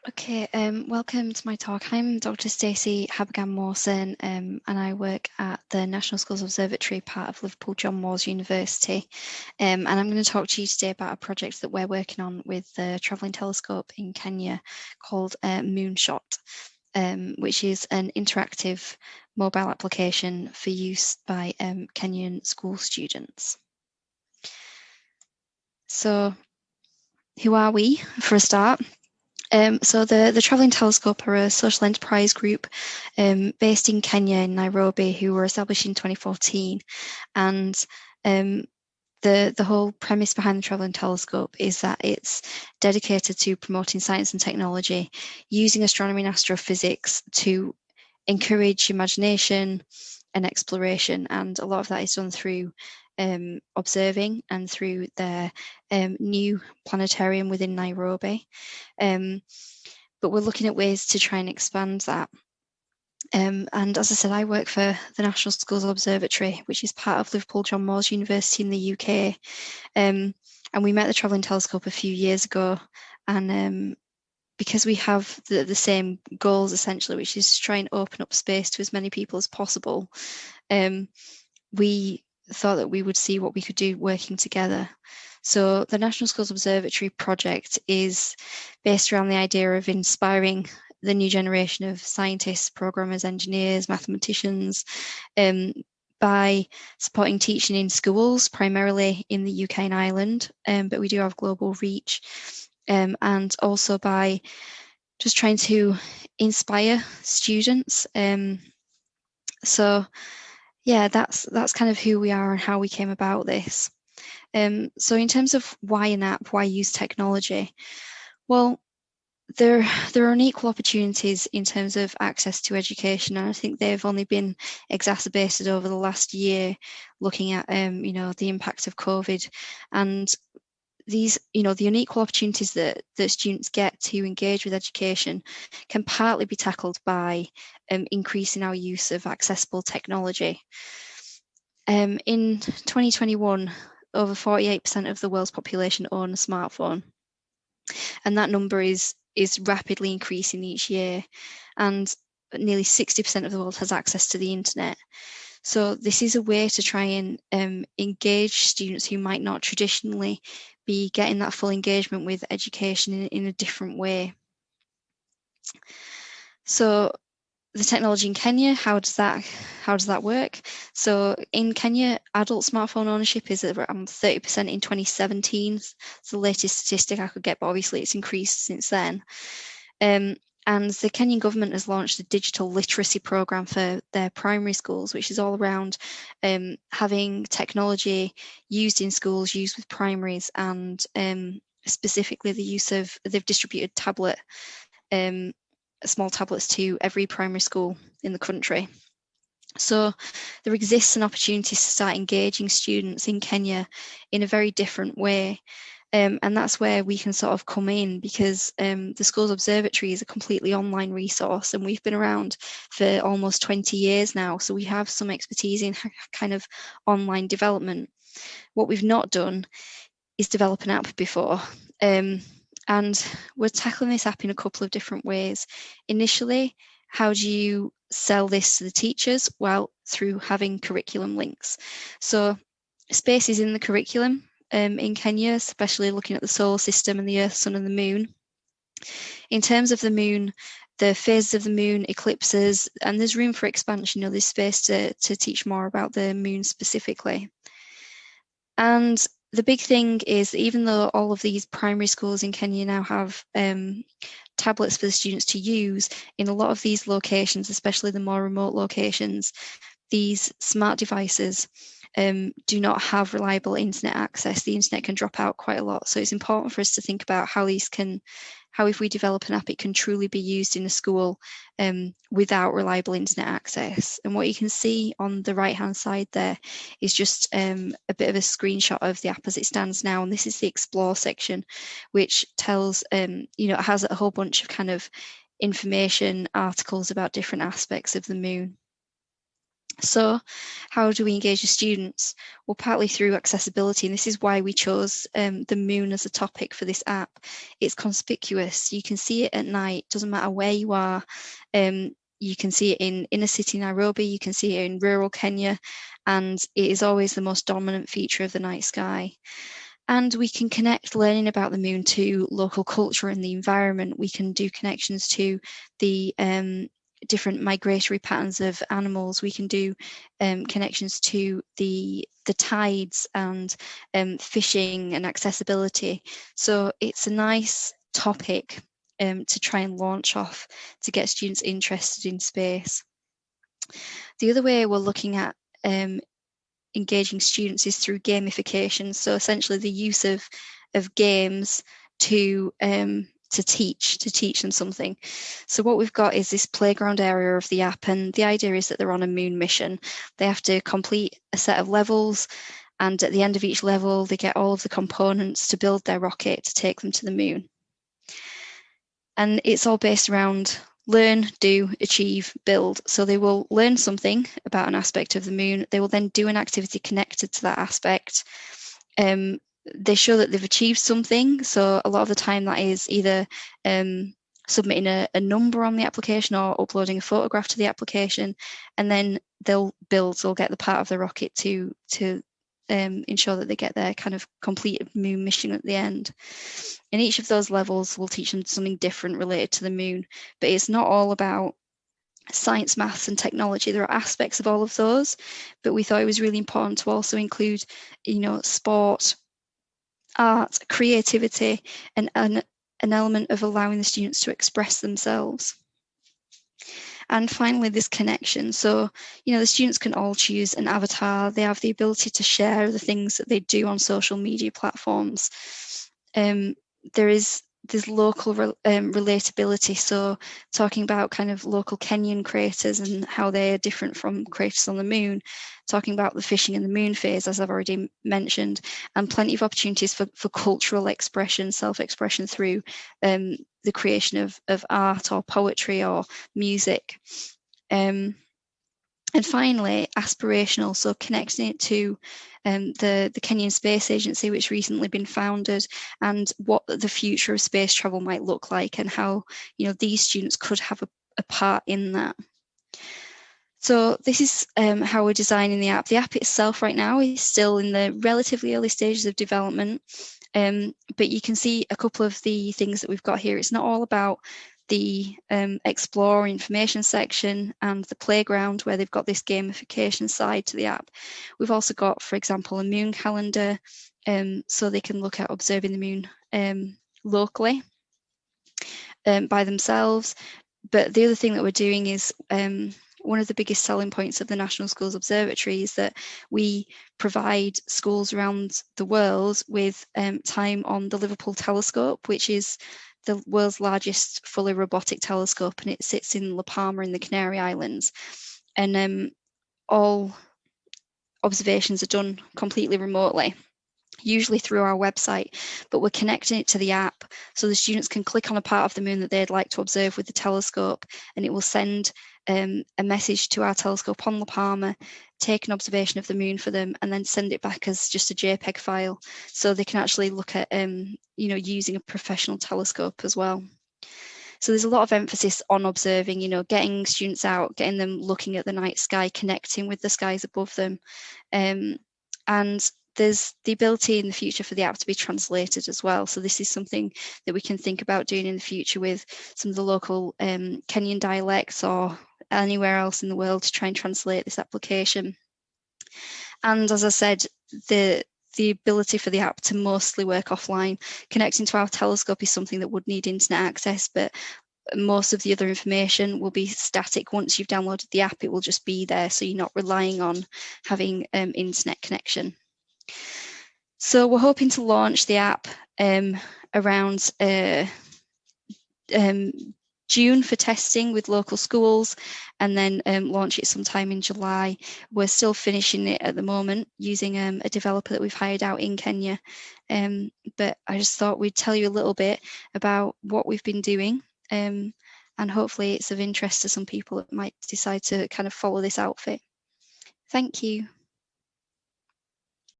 Okay, welcome to my talk. I'm Dr. Stacey Habergham-Mawson, and I work at the National Schools Observatory, part of Liverpool John Moores University. And I'm going to talk to you today about a project that we're working on with the Travelling Telescope in Kenya called Moonshot, which is an interactive mobile application for use by Kenyan school students. So, who are we, for a start? So the Travelling Telescope are a social enterprise group based in Kenya, in Nairobi, who were established in 2014. And the whole premise behind the Travelling Telescope is that it's dedicated to promoting science and technology, using astronomy and astrophysics to encourage imagination and exploration. And a lot of that is done through observing and through their new planetarium within Nairobi. But we're looking at ways to try and expand that. And as I said, I work for the National Schools Observatory, which is part of Liverpool John Moores University in the UK. And we met the Travelling Telescope a few years ago. And because we have the same goals, essentially, which is to try and open up space to as many people as possible, we thought that we would see what we could do working together. So the National Schools Observatory project is based around the idea of inspiring the new generation of scientists, programmers, engineers, mathematicians, by supporting teaching in schools, primarily in the UK and Ireland, but we do have global reach, and also by just trying to inspire students. So yeah, that's kind of who we are and how we came about this. So in terms of why an app, why use technology? Well, there are unequal opportunities in terms of access to education, and I think they've only been exacerbated over the last year, looking at the impact of COVID. And these, the unequal opportunities that students get to engage with education can partly be tackled by increasing our use of accessible technology. In 2021, over 48% of the world's population own a smartphone, and that number is rapidly increasing each year, and nearly 60% of the world has access to the internet. So this is a way to try and engage students who might not traditionally be getting that full engagement with education in a different way. So the technology in Kenya, how does that work? So in Kenya, adult smartphone ownership is around 30% in 2017. It's the latest statistic I could get, but obviously it's increased since then. And the Kenyan government has launched a digital literacy program for their primary schools, which is all around having technology used in schools, used with primaries, and specifically the use of, they've distributed small tablets to every primary school in the country. So there exists an opportunity to start engaging students in Kenya in a very different way. And that's where we can sort of come in, because the Schools Observatory is a completely online resource, and we've been around for almost 20 years now. So we have some expertise in kind of online development. What we've not done is develop an app before. And we're tackling this app in a couple of different ways. Initially, how do you sell this to the teachers? Well, through having curriculum links. So space is in the curriculum in Kenya, especially looking at the solar system and the Earth, Sun and the Moon. In terms of the Moon, the phases of the Moon, eclipses, and there's room for expansion. There's space to teach more about the Moon specifically. And the big thing is, even though all of these primary schools in Kenya now have tablets for the students to use, in a lot of these locations, especially the more remote locations, these smart devices do not have reliable internet access. The internet can drop out quite a lot. So it's important for us to think about how if we develop an app, it can truly be used in a school without reliable internet access. And what you can see on the right-hand side there is just a bit of a screenshot of the app as it stands now. And this is the Explore section, which tells, it has a whole bunch of kind of information, articles about different aspects of the Moon. So how do we engage the students? Well, partly through accessibility, and this is why we chose the moon as a topic for this app. It's conspicuous. You can see it at night, doesn't matter where you are. You can see it in inner city Nairobi, you can see it in rural Kenya, and it is always the most dominant feature of the night sky. And we can connect learning about the moon to local culture and the environment. We can do connections to the different migratory patterns of animals. We can do connections to the tides and fishing and accessibility. So it's a nice topic to try and launch off to get students interested in space. The other way we're looking at engaging students is through gamification. So essentially the use of games to teach them something. So what we've got is this playground area of the app, and the idea is that they're on a moon mission. They have to complete a set of levels, and at the end of each level they get all of the components to build their rocket to take them to the moon. And it's all based around learn, do, achieve, build. So they will learn something about an aspect of the moon. They will then do an activity connected to that aspect. They show that they've achieved something. So a lot of the time that is either submitting a number on the application or uploading a photograph to the application, and then they'll get the part of the rocket to ensure that they get their kind of complete moon mission at the end. And each of those levels will teach them something different related to the moon, but it's not all about science, maths and technology. There are aspects of all of those, but we thought it was really important to also include, sport, art, creativity, and an element of allowing the students to express themselves. And finally, this connection. So, the students can all choose an avatar. They have the ability to share the things that they do on social media platforms. There's local relatability. So talking about kind of local Kenyan creators and how they are different from creators on the moon, talking about the fishing in the moon phase, as I've already mentioned, and plenty of opportunities for cultural expression, self-expression through the creation of art or poetry or music. And finally, aspirational, so connecting it to the Kenyan Space Agency, which recently been founded, and what the future of space travel might look like, and how these students could have a part in that. So this is how we're designing the app. The app itself right now is still in the relatively early stages of development, but you can see a couple of the things that we've got here. It's not all about the explore information section and the playground, where they've got this gamification side to the app. We've also got, for example, a moon calendar, so they can look at observing the moon locally by themselves. But the other thing that we're doing is one of the biggest selling points of the National Schools Observatory is that we provide schools around the world with time on the Liverpool telescope, which is the world's largest fully robotic telescope, and it sits in La Palma in the Canary Islands. And all observations are done completely remotely, usually through our website, but we're connecting it to the app so the students can click on a part of the moon that they'd like to observe with the telescope, and it will send a message to our telescope on La Palma, take an observation of the moon for them, and then send it back as just a JPEG file, so they can actually look at using a professional telescope as well. So there's a lot of emphasis on observing, getting students out, getting them looking at the night sky, connecting with the skies above them, and there's the ability in the future for the app to be translated as well. So this is something that we can think about doing in the future with some of the local Kenyan dialects or anywhere else in the world to try and translate this application. And as I said, the ability for the app to mostly work offline. Connecting to our telescope is something that would need internet access, but most of the other information will be static. Once you've downloaded the app, it will just be there, so you're not relying on having internet connection. So we're hoping to launch the app around June for testing with local schools, and then launch it sometime in July. We're still finishing it at the moment using a developer that we've hired out in Kenya. But I just thought we'd tell you a little bit about what we've been doing, and hopefully it's of interest to some people that might decide to kind of follow this outfit. Thank you.